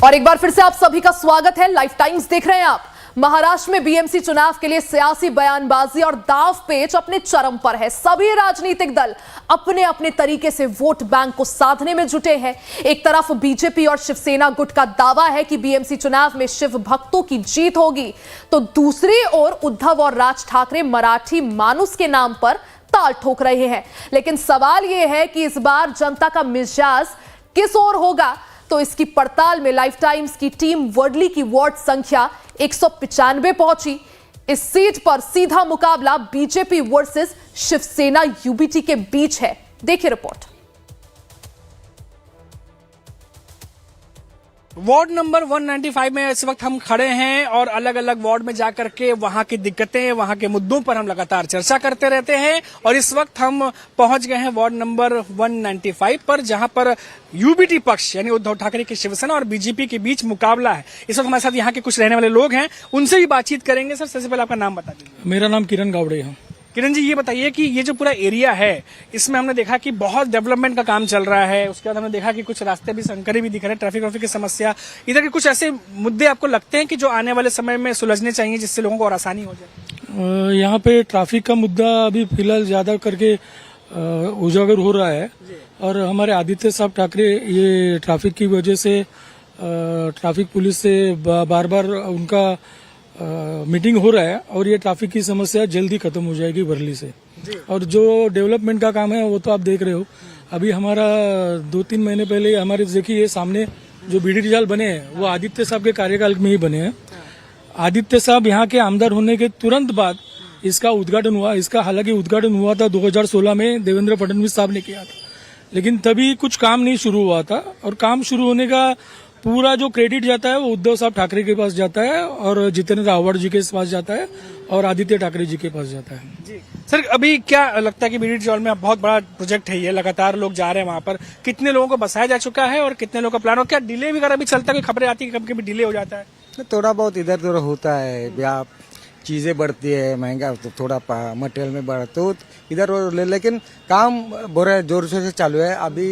और एक बार फिर से आप सभी का स्वागत है। लाइफ टाइम्स देख रहे हैं आप। महाराष्ट्र में बीएमसी चुनाव के लिए सियासी बयानबाजी और दाव पेच अपने चरम पर है। सभी राजनीतिक दल अपने अपने तरीके से वोट बैंक को साधने में जुटे हैं। एक तरफ बीजेपी और शिवसेना गुट का दावा है कि बीएमसी चुनाव में शिव भक्तों की जीत होगी, तो दूसरी ओर उद्धव और राज ठाकरे मराठी मानुस के नाम पर ताल ठोक रहे हैं। लेकिन सवाल यह है कि इस बार जनता का मिजाज किस ओर होगा। तो इसकी पड़ताल में लाइफ टाइम्स की टीम वर्डली की वार्ड संख्या 195 पहुंची। इस सीट पर सीधा मुकाबला बीजेपी वर्सेस शिवसेना यूबीटी के बीच है। देखिए रिपोर्ट। वार्ड नंबर 195 में इस वक्त हम खड़े हैं और अलग अलग वार्ड में जाकर के वहां की दिक्कतें, वहां के मुद्दों पर हम लगातार चर्चा करते रहते हैं। और इस वक्त हम पहुंच गए हैं वार्ड नंबर 195 पर, जहां पर यूबीटी पक्ष यानी उद्धव ठाकरे की शिवसेना और बीजेपी के बीच मुकाबला है। इस वक्त हमारे साथ यहाँ के कुछ रहने वाले लोग हैं, उनसे भी बातचीत करेंगे। सर, सबसे पहले आपका नाम बता दीजिए। मेरा नाम किरण गावड़े है। किरण जी, ये बताइए कि ये जो पूरा एरिया है, इसमें हमने देखा कि बहुत डेवलपमेंट का काम चल रहा है। उसके बाद हमने देखा कि कुछ रास्ते भी संकरे भी दिख रहे हैं, ट्रैफिक की समस्या, इधर के कुछ ऐसे मुद्दे आपको लगते हैं कि जो आने वाले समय में सुलझने चाहिए, जिससे लोगों को और आसानी हो जाए? यहाँ पे ट्रैफिक का मुद्दा अभी फिलहाल ज्यादा करके उजागर हो रहा है और हमारे आदित्य साहब ठाकरे ये ट्रैफिक की वजह से ट्रैफिक पुलिस से बार बार उनका मीटिंग हो रहा है और ये ट्रैफिक की समस्या जल्दी खत्म हो जाएगी वर्ली से। और जो डेवलपमेंट का काम है वो तो आप देख रहे हो। अभी हमारा 2-3 महीने पहले हमारे देखिए ये सामने जो बीडी जाल बने हैं वो आदित्य साहब के कार्यकाल में ही बने हैं। आदित्य साहब यहाँ के आमदार होने के तुरंत बाद इसका उद्घाटन हुआ। इसका हालांकि उद्घाटन हुआ था 2016 में, देवेंद्र फडणवीस साहब ने किया था, लेकिन तभी कुछ काम नहीं शुरू हुआ था। और काम शुरू होने का पूरा जो क्रेडिट जाता है वो उद्धव साहब ठाकरे के पास जाता है और जितेंद्र रावत जी के पास जाता है और आदित्य ठाकरे जी के पास जाता है। जी सर, अभी क्या लगता है कि बीडी जॉल में बहुत बड़ा प्रोजेक्ट है, ये लगातार लोग जा रहे हैं वहां पर, कितने लोगों को बसाया जा चुका है और कितने लोगों का प्लान, और क्या डिले वगैरह भी चलता है? खबरें आती है कभी कभी डिले हो जाता है? थोड़ा बहुत इधर उधर होता है, चीजें बढ़ती है, महंगा तो थोड़ा मटेरियल में बढ़ तो इधर उधर, लेकिन काम बहुत जोर शोर से चालू है। अभी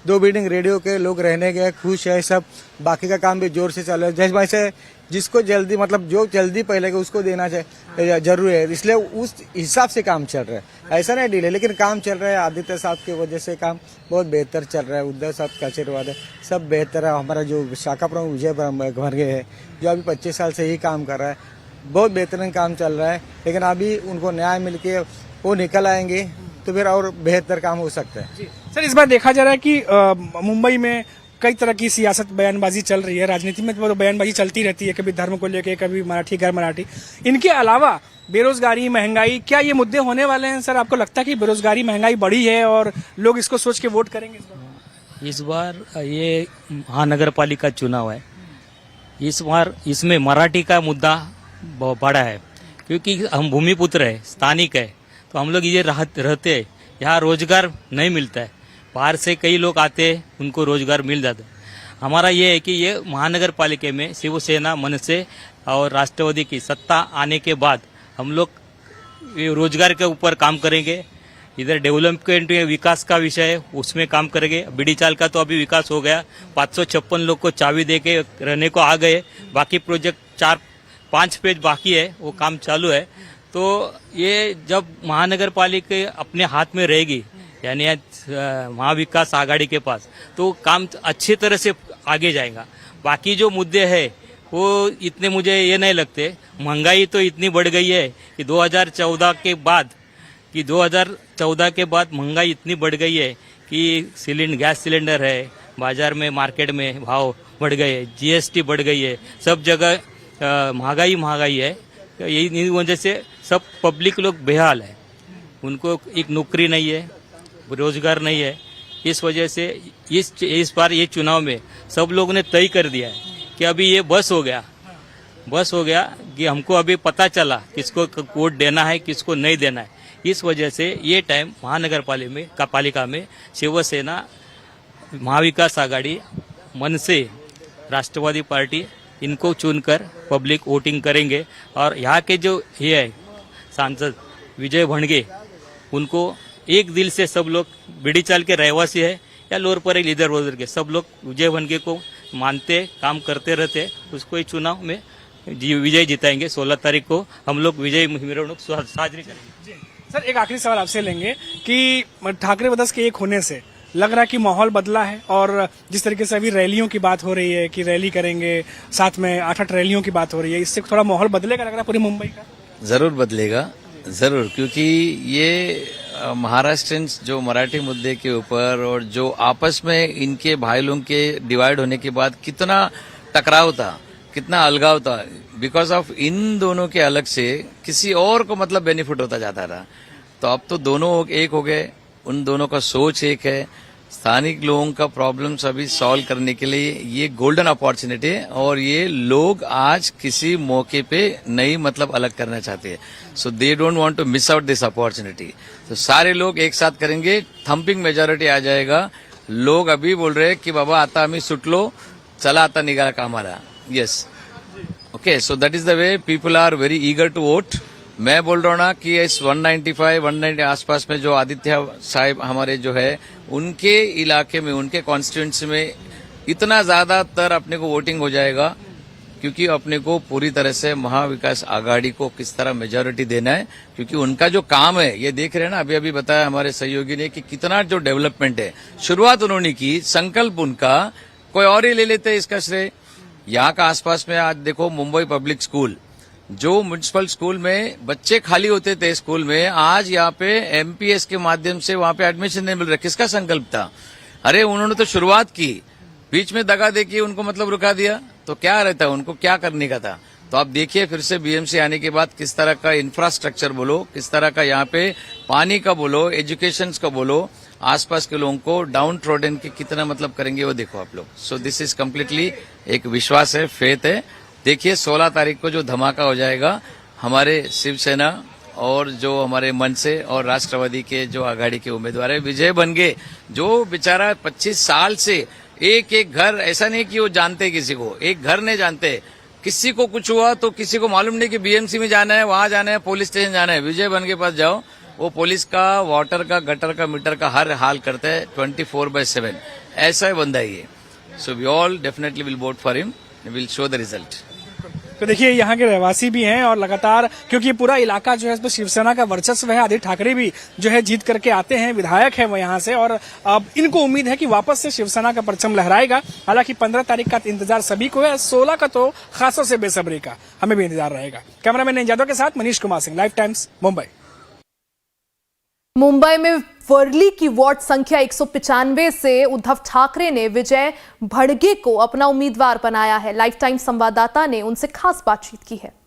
2 बिल्डिंग रेडियो के लोग रहने गए, खुश है सब। बाकी का काम भी जोर से चालू है। जैसे भाई से जिसको जल्दी, मतलब जो जल्दी पहले उसको देना चाहिए, जरूरी है, इसलिए उस हिसाब से काम चल रहा है। ऐसा नहीं डिले, लेकिन काम चल रहा है। आदित्य साहब की वजह से काम बहुत बेहतर चल रहा है। उद्धव साहब का आशीर्वाद है, सब बेहतर है। हमारा जो शाखा प्रमुख विजय भरगे है, जो अभी 25 साल से ही काम कर रहा है, बहुत बेहतरीन काम चल रहा है। लेकिन अभी उनको न्याय मिलके वो निकल आएंगे तो फिर और बेहतर काम हो सकता है। सर, इस बार देखा जा रहा है कि मुंबई में कई तरह की सियासत बयानबाजी चल रही है। राजनीति में तो बयानबाजी चलती रहती है, कभी धर्म को लेकर, कभी मराठी गैर मराठी। इनके अलावा बेरोजगारी, महंगाई, क्या ये मुद्दे होने वाले हैं? सर, आपको लगता है कि बेरोजगारी, महंगाई बढ़ी है और लोग इसको सोच के वोट करेंगे इस बार? ये महानगर पालिका चुनाव है, इस बार इसमें मराठी का मुद्दा बड़ा है, क्योंकि हम भूमिपुत्र है, स्थानिक है, तो हम लोग ये रहते हैं। यहाँ रोजगार नहीं मिलता है, बाहर से कई लोग आते हैं, उनको रोजगार मिल जाता है। हमारा ये है कि ये महानगर पालिका में शिवसेना, मनसे और राष्ट्रवादी की सत्ता आने के बाद हम लोग रोजगार के ऊपर काम करेंगे। इधर डेवलपमेंट विकास का विषय है, उसमें काम करेंगे। बीडी चाल का तो अभी विकास हो गया, 556 लोग को चाबी दे के रहने को आ गए। बाकी प्रोजेक्ट 4-5 पेज बाकी है, वो काम चालू है। तो ये जब महानगर पालिका अपने हाथ में रहेगी, यानी महाविकास आघाड़ी के पास, तो काम अच्छी तरह से आगे जाएगा। बाकी जो मुद्दे हैं वो इतने मुझे ये नहीं लगते। महंगाई तो इतनी बढ़ गई है कि 2014 के बाद महंगाई इतनी बढ़ गई है कि गैस सिलेंडर है, बाजार में, मार्केट में भाव बढ़ गए हैं, जीएसटी बढ़ गई है, सब जगह महंगाई है। यही वजह से सब पब्लिक लोग बेहाल है, उनको एक नौकरी नहीं है, रोजगार नहीं है। इस वजह से इस बार ये चुनाव में सब लोगों ने तय कर दिया है कि अभी ये बस हो गया कि हमको अभी पता चला किसको वोट देना है, किसको नहीं देना है। इस वजह से ये टाइम महानगर पालिका में शिवसेना, महाविकास आघाड़ी, मनसे, राष्ट्रवादी पार्टी, इनको चुनकर पब्लिक वोटिंग करेंगे। और यहाँ के जो ये है सांसद विजय भणगे, उनको एक दिल से सब लोग, बीडी चाल के रहवासी है या लोअर परेल, इधर उधर के सब लोग विजय भणगे को मानते काम करते रहते, उसको ही चुनाव में विजय जिताएंगे। 16 तारीख को हम लोग विजय मिरवणूक साजरी करेंगे। सर एक आखिरी सवाल आपसे लेंगे कि ठाकरे ब्रदर्स के एक होने से लग रहा है कि माहौल बदला है, और जिस तरीके से अभी रैलियों की बात हो रही है कि रैली करेंगे, साथ में 8-8 रैलियों की बात हो रही है, इससे थोड़ा माहौल बदलेगा लग रहा है पूरी मुंबई का? जरूर बदलेगा, जरूर, क्योंकि ये महाराष्ट्रियंस जो मराठी मुद्दे के ऊपर और जो आपस में इनके भाई लोगों के डिवाइड होने के बाद कितना टकराव था, कितना अलगाव था, बिकॉज ऑफ इन दोनों के अलग से किसी और को मतलब बेनिफिट होता जाता था। तो अब तो दोनों एक हो गए, उन दोनों का सोच एक है। स्थानिक लोगों का प्रॉब्लम्स अभी सॉल्व करने के लिए ये गोल्डन अपॉर्चुनिटी है, और ये लोग आज किसी मौके पे नहीं मतलब अलग करना चाहते हैं। So they don't want to miss out this opportunity. तो सारे लोग एक साथ करेंगे, थंपिंग मेजॉरिटी आ जाएगा। लोग अभी बोल रहे हैं कि बाबा आता आम्ही सुटलो, चला आता निघाला कामाला। Yes, okay, so that is the way people are very eager to vote. मैं बोल रहा हूँ ना कि इस 190 आसपास में जो आदित्य साहिब हमारे जो है उनके इलाके में, उनके कॉन्स्टिट्यूंसी में इतना ज्यादातर अपने को वोटिंग हो जाएगा, क्योंकि अपने को पूरी तरह से महाविकास आघाड़ी को किस तरह मेजॉरिटी देना है। क्योंकि उनका जो काम है ये देख रहे हैं ना, अभी अभी बताया हमारे सहयोगी ने कि कितना जो डेवलपमेंट है, शुरुआत उन्होंने की, संकल्प उनका, कोई और ही ले लेते हैं इसका श्रेय। यहाँ का आसपास में आज देखो मुंबई पब्लिक स्कूल, जो म्युनिसिपल स्कूल में बच्चे खाली होते थे स्कूल में, आज यहाँ पे एमपीएस के माध्यम से वहाँ पे एडमिशन नहीं मिल रहा। किसका संकल्प था? अरे उन्होंने तो शुरुआत की, बीच में दगा देके उनको मतलब रुका दिया, तो क्या रहता है, उनको क्या करने का था? तो आप देखिए फिर से बीएमसी आने के बाद किस तरह का इंफ्रास्ट्रक्चर बोलो, किस तरह का यहाँ पे पानी का बोलो, एजुकेशन का बोलो, आसपास के लोगों को डाउन ट्रोडन के कितना मतलब करेंगे वो देखो आप लोग। सो दिस इज कम्प्लीटली एक विश्वास है, फेथ है। देखिए 16 तारीख को जो धमाका हो जाएगा, हमारे शिवसेना और जो हमारे मनसे और राष्ट्रवादी के जो आघाड़ी के उम्मीदवार है विजय बन गए। जो बेचारा 25 साल से एक एक घर, ऐसा नहीं कि वो जानते किसी को, एक घर नहीं जानते, किसी को कुछ हुआ तो किसी को मालूम नहीं कि बीएमसी में जाना है, वहां जाना है, पुलिस स्टेशन जाना है, विजय बन के पास जाओ, वो पुलिस का, वाटर का, गटर का, मीटर का हर हाल करता है 24/7। ऐसा है बंदा ये। So we all definitely will vote for him, will show the result. तो देखिए यहाँ के रहवासी भी हैं, और लगातार क्योंकि ये पूरा इलाका जो है इसमें शिवसेना का वर्चस्व है, आदित्य ठाकरे भी जो है जीत करके आते हैं, विधायक है वो यहाँ से, और अब इनको उम्मीद है कि वापस से शिवसेना का परचम लहराएगा। हालांकि 15 तारीख का इंतजार सभी को है, 16 का तो खासों से बेसब्री का हमें भी इंतजार रहेगा। कैमरामैन जादव के साथ मनीष कुमार सिंह, लाइव टाइम्स, मुंबई। मुंबई में वर्ली की वार्ड संख्या 195 से उद्धव ठाकरे ने विजय भड़गे को अपना उम्मीदवार बनाया है। लाइफ टाइम संवाददाता ने उनसे खास बातचीत की है।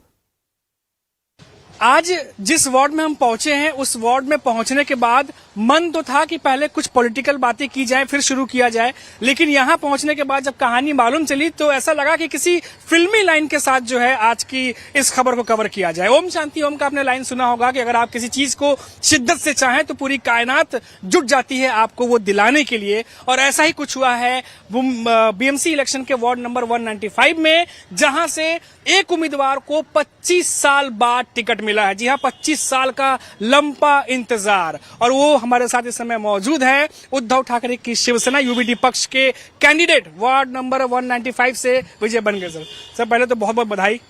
आज जिस वार्ड में हम पहुंचे हैं, उस वार्ड में पहुंचने के बाद मन तो था कि पहले कुछ पॉलिटिकल बातें की जाए, फिर शुरू किया जाए, लेकिन यहां पहुंचने के बाद जब कहानी मालूम चली तो ऐसा लगा कि किसी फिल्मी लाइन के साथ जो है आज की इस खबर को कवर किया जाए। ओम शांति ओम का आपने लाइन सुना होगा कि अगर आप किसी चीज को शिद्दत से चाहें तो पूरी कायनात जुट जाती है आपको वो दिलाने के लिए, और ऐसा ही कुछ हुआ है बीएमसी इलेक्शन के वार्ड नंबर 195 में, जहां से एक उम्मीदवार को 25 साल बाद टिकट मिला है। जी हाँ, 25 साल का लंबा इंतजार, और वो हमारे साथ इस समय मौजूद है उद्धव ठाकरे की शिवसेना यूबीडी पक्ष के कैंडिडेट वार्ड नंबर 195 से विजय बन गए। सर पहले तो बहुत बहुत बधाई।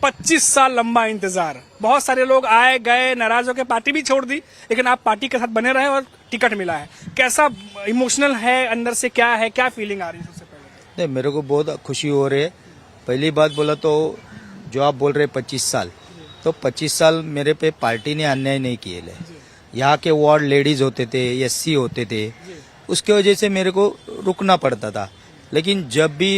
25 साल लंबा इंतजार, बहुत सारे लोग आए गए, नाराज होकर पार्टी भी छोड़ दी, लेकिन आप पार्टी के साथ बने रहे और टिकट मिला है। कैसा इमोशनल है, अंदर से क्या है, क्या फीलिंग आ रही है? सबसे पहले नहीं, मेरे को बहुत खुशी हो रही है। पहली बात बोला तो जो आप बोल रहे 25 साल, तो 25 साल मेरे पे पार्टी ने अन्याय नहीं किए। यहाँ के वार्ड लेडीज होते थे, एससी होते थे, उसके वजह से मेरे को रुकना पड़ता था। लेकिन जब भी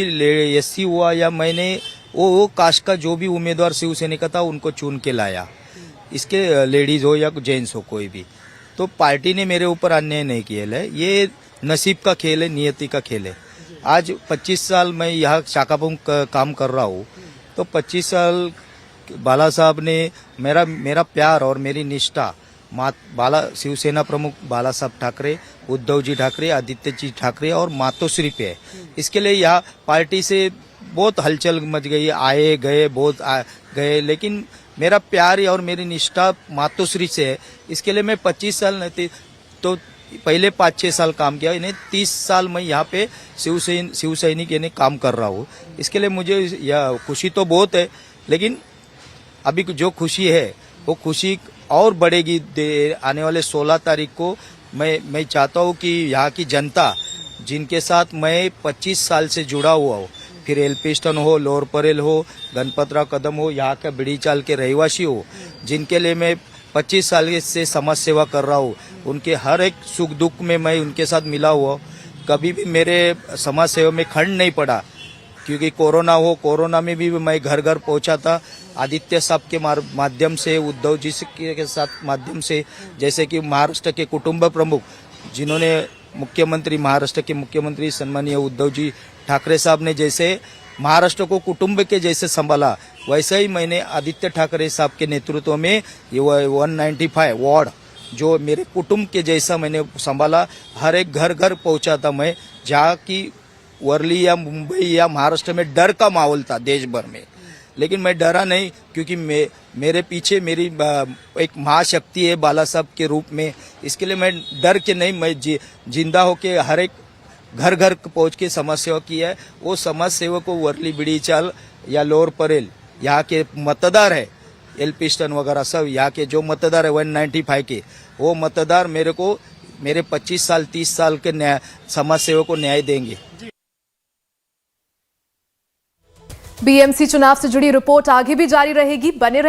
एससी हुआ या मैंने वो कास्ट का जो भी उम्मीदवार शिवसेना का था उनको चुन के लाया, इसके लेडीज हो या जेंट्स हो कोई भी, तो पार्टी ने मेरे ऊपर अन्याय नहीं किया है। ये नसीब का खेल है, नियति का खेल है। आज 25 साल मैं यहाँ शाखापुंग काम कर रहा हूँ, तो 25 साल बाला साहब ने मेरा प्यार और मेरी निष्ठा बाला शिवसेना प्रमुख बाला साहब ठाकरे, उद्धव जी ठाकरे, आदित्य जी ठाकरे और मातोश्री पे है। इसके लिए यहाँ पार्टी से बहुत हलचल मच गई, आए गए बहुत गए, लेकिन मेरा प्यार और मेरी निष्ठा मातोश्री से है। इसके लिए मैं 25 साल नहीं तो पहले 5-6 साल काम किया, इन्हें 30 साल मैं यहाँ पे शिव सैनिक यानी काम कर रहा हूँ। इसके लिए मुझे यह खुशी तो बहुत है, लेकिन अभी जो खुशी है वो खुशी और बढ़ेगी। आने वाले 16 तारीख को मैं चाहता हूँ कि यहाँ की जनता जिनके साथ मैं 25 साल से जुड़ा हुआ हूँ, फिर एल्फिंस्टन हो, लोअर परेल हो, गणपतराव कदम हो, यहाँ का बिड़ीचाल के रहवासी हो, जिनके लिए मैं 25 साल से समाज सेवा कर रहा हूँ, उनके हर एक सुख दुख में मैं उनके साथ मिला हुआ। कभी भी मेरे समाज सेवा में खंड नहीं पड़ा, क्योंकि कोरोना में भी मैं घर घर पहुंचा था। आदित्य साहब के माध्यम से, उद्धव जी के साथ माध्यम से, जैसे कि महाराष्ट्र के कुटुंब प्रमुख जिन्होंने महाराष्ट्र के मुख्यमंत्री सन्माननीय उद्धव जी ठाकरे साहब ने जैसे महाराष्ट्र को कुटुंब के जैसे संभाला, वैसे ही मैंने आदित्य ठाकरे साहब के नेतृत्व में ये 195 वार्ड जो मेरे कुटुंब के जैसा मैंने संभाला। हर एक घर घर पहुंचा था मैं, जहाँ की वर्ली या मुंबई या महाराष्ट्र में डर का माहौल था देश भर में, लेकिन मैं डरा नहीं, क्योंकि मेरे पीछे मेरी एक महाशक्ति है बाला साहब के रूप में। इसके लिए मैं डर के नहीं, मैं जिंदा होके हर एक घर घर पहुंच के समाज सेवा की है। वो समाज सेवा को वर्ली बिड़ीचाल या लोअर परेल यहाँ के मतदार है, एल्फिंस्टन वगैरह सब यहाँ के जो मतदार है 195 के, वो मतदार मेरे 25 साल 30 साल के समाज सेवा को न्याय देंगे। बीएमसी चुनाव से जुड़ी रिपोर्ट आगे भी जारी रहेगी, बने